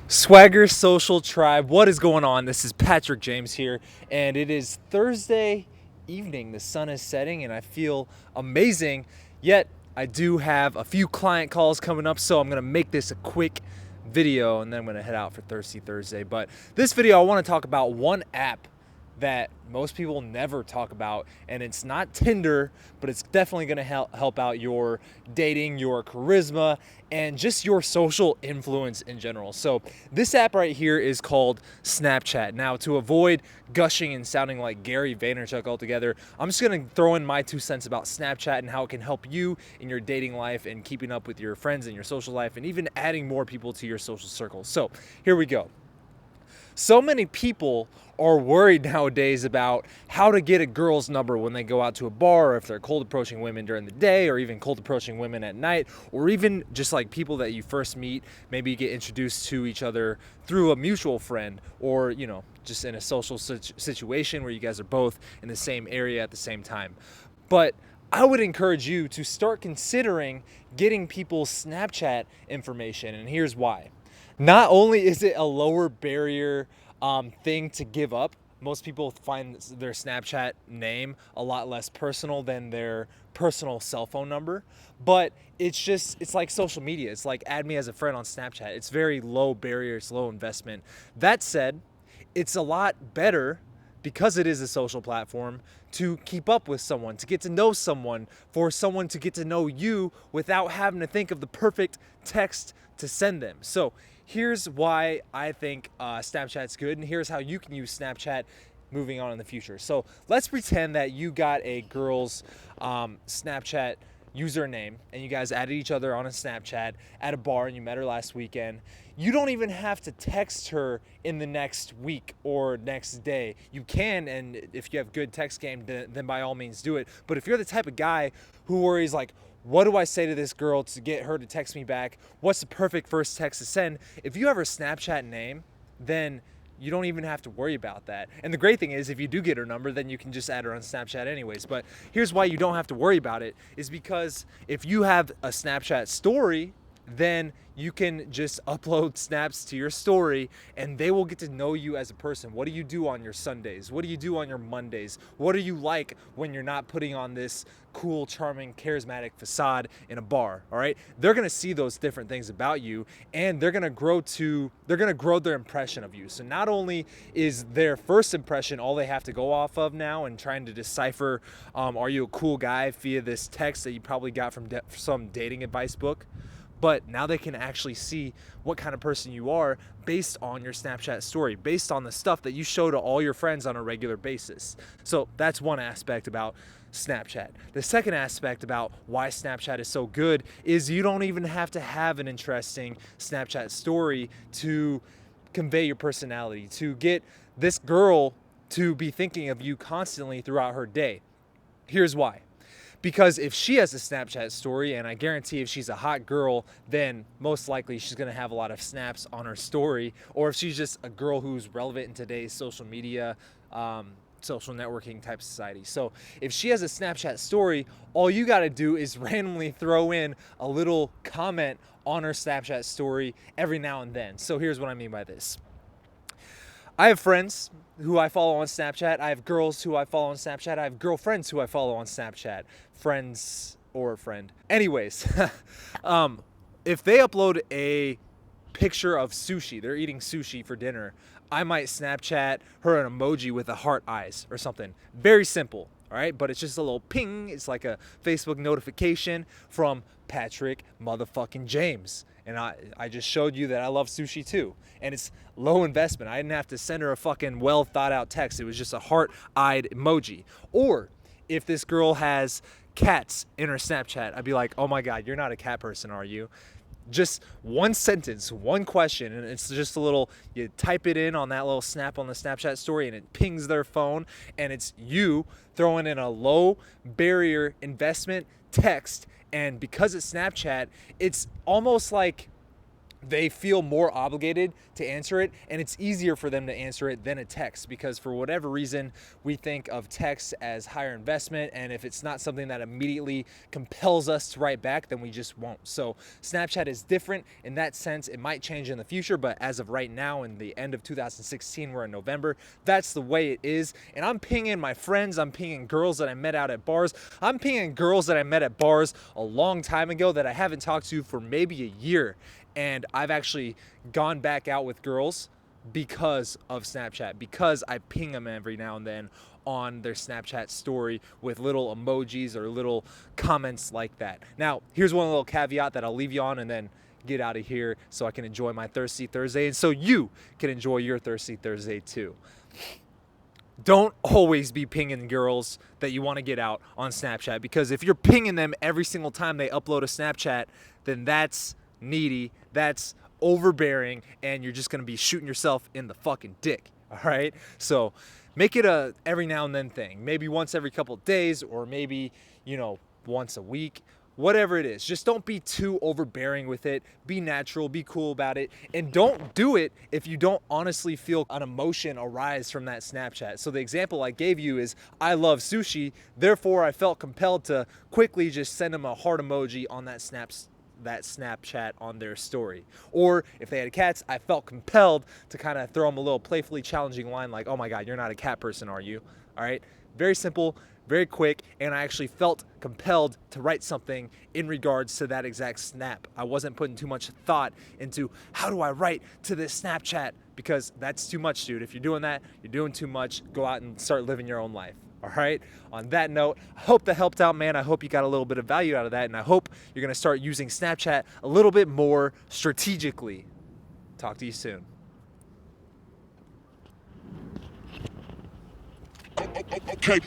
Swagger Social Tribe, what is going on? This is Patrick James here, and it is Thursday evening. The sun is setting, and I feel amazing. Yet, I do have a few client calls coming up, so I'm going to make this a quick video, and then I'm going to head out for Thirsty Thursday. But this video, I want to talk about one app that most people never talk about, and it's not Tinder, but it's definitely going to help out your dating, your charisma, and just your social influence in general. So this app right here is called Snapchat. Now, to avoid gushing and sounding like Gary Vaynerchuk altogether, I'm just going to throw in my 2 cents about Snapchat and how it can help you in your dating life and keeping up with your friends and your social life, and even adding more people to your social circle. So here we go. So many people are worried nowadays about how to get a girl's number when they go out to a bar, or if they're cold approaching women during the day, or even cold approaching women at night, or even just like people that you first meet, maybe you get introduced to each other through a mutual friend, or just in a social situation where you guys are both in the same area at the same time. But I would encourage you to start considering getting people's Snapchat information, and here's why. Not only is it a lower barrier thing to give up, most people find their Snapchat name a lot less personal than their personal cell phone number, but it's like social media. It's like add me as a friend on Snapchat. It's very low barrier, it's low investment. That said, it's a lot better because it is a social platform to keep up with someone, to get to know someone, for someone to get to know you without having to think of the perfect text to send them. So here's why I think Snapchat's good, and here's how you can use Snapchat moving on in the future. So let's pretend that you got a girl's Snapchat username and you guys added each other on a Snapchat at a bar and you met her last weekend. You don't even have to text her in the next week or next day. You can, and if you have good text game, then by all means do it. But if you're the type of guy who worries like, what do I say to this girl to get her to text me back? What's the perfect first text to send? If you have her Snapchat name, then you don't even have to worry about that. And the great thing is, if you do get her number, then you can just add her on Snapchat anyways. But here's why you don't have to worry about it, is because if you have a Snapchat story, then you can just upload snaps to your story and they will get to know you as a person. What do you do on your Sundays? What do you do on your Mondays? What are you like when you're not putting on this cool, charming, charismatic facade in a bar? All right, they're gonna see those different things about you, and they're gonna grow their impression of you. So not only is their first impression all they have to go off of now and trying to decipher, are you a cool guy via this text that you probably got from some dating advice book, but now they can actually see what kind of person you are based on your Snapchat story, based on the stuff that you show to all your friends on a regular basis. So that's one aspect about Snapchat. The second aspect about why Snapchat is so good is you don't even have to have an interesting Snapchat story to convey your personality, to get this girl to be thinking of you constantly throughout her day. Here's why. Because if she has a Snapchat story, and I guarantee if she's a hot girl, then most likely she's going to have a lot of snaps on her story. Or if she's just a girl who's relevant in today's social media, social networking type society. So if she has a Snapchat story, all you got to do is randomly throw in a little comment on her Snapchat story every now and then. So here's what I mean by this. I have friends who I follow on Snapchat. I have girls who I follow on Snapchat. I have girlfriends who I follow on Snapchat. Friends or a friend. Anyways, if they upload a picture of sushi, they're eating sushi for dinner, I might Snapchat her an emoji with a heart eyes or something. Very simple, all right? But it's just a little ping. It's like a Facebook notification from Patrick motherfucking James. And I just showed you that I love sushi too. And it's low investment. I didn't have to send her a fucking well thought out text. It was just a heart-eyed emoji. Or if this girl has cats in her Snapchat, I'd be like, oh my God, you're not a cat person, are you? Just one sentence, one question, and it's just a little, you type it in on that little snap on the Snapchat story and it pings their phone, and it's you throwing in a low barrier investment text. And because it's Snapchat, it's almost like they feel more obligated to answer it, and it's easier for them to answer it than a text, because for whatever reason we think of text as higher investment, and if it's not something that immediately compels us to write back, then we just won't. So Snapchat is different in that sense. It might change in the future, but as of right now, in the end of 2016, we're in November, that's the way it is. And I'm pinging my friends, I'm pinging girls that I met out at bars, I'm pinging girls that I met at bars a long time ago that I haven't talked to for maybe a year. And I've actually gone back out with girls because of Snapchat, because I ping them every now and then on their Snapchat story with little emojis or little comments like that. Now, here's one little caveat that I'll leave you on and then get out of here so I can enjoy my Thirsty Thursday and so you can enjoy your Thirsty Thursday too. Don't always be pinging girls that you want to get out on Snapchat, because if you're pinging them every single time they upload a Snapchat, then that's needy, that's overbearing, and you're just going to be shooting yourself in the fucking dick. All right, so make it a every now and then thing, maybe once every couple of days, or maybe, you know, once a week, whatever it is. Just don't be too overbearing with it. Be natural, be cool about it, and don't do it if you don't honestly feel an emotion arise from that Snapchat. So the example I gave you is, I love sushi, therefore I felt compelled to quickly just send them a heart emoji on that Snapchat on their story. Or if they had cats, I felt compelled to kind of throw them a little playfully challenging line like, oh my God, you're not a cat person, are you? All right, very simple, very quick, and I actually felt compelled to write something in regards to that exact snap. I wasn't putting too much thought into how do I write to this Snapchat, because that's too much, dude. If you're doing that, you're doing too much. Go out and start living your own life. All right, on that note, I hope that helped out, man. I hope you got a little bit of value out of that, and I hope you're going to start using Snapchat a little bit more strategically. Talk to you soon. Okay.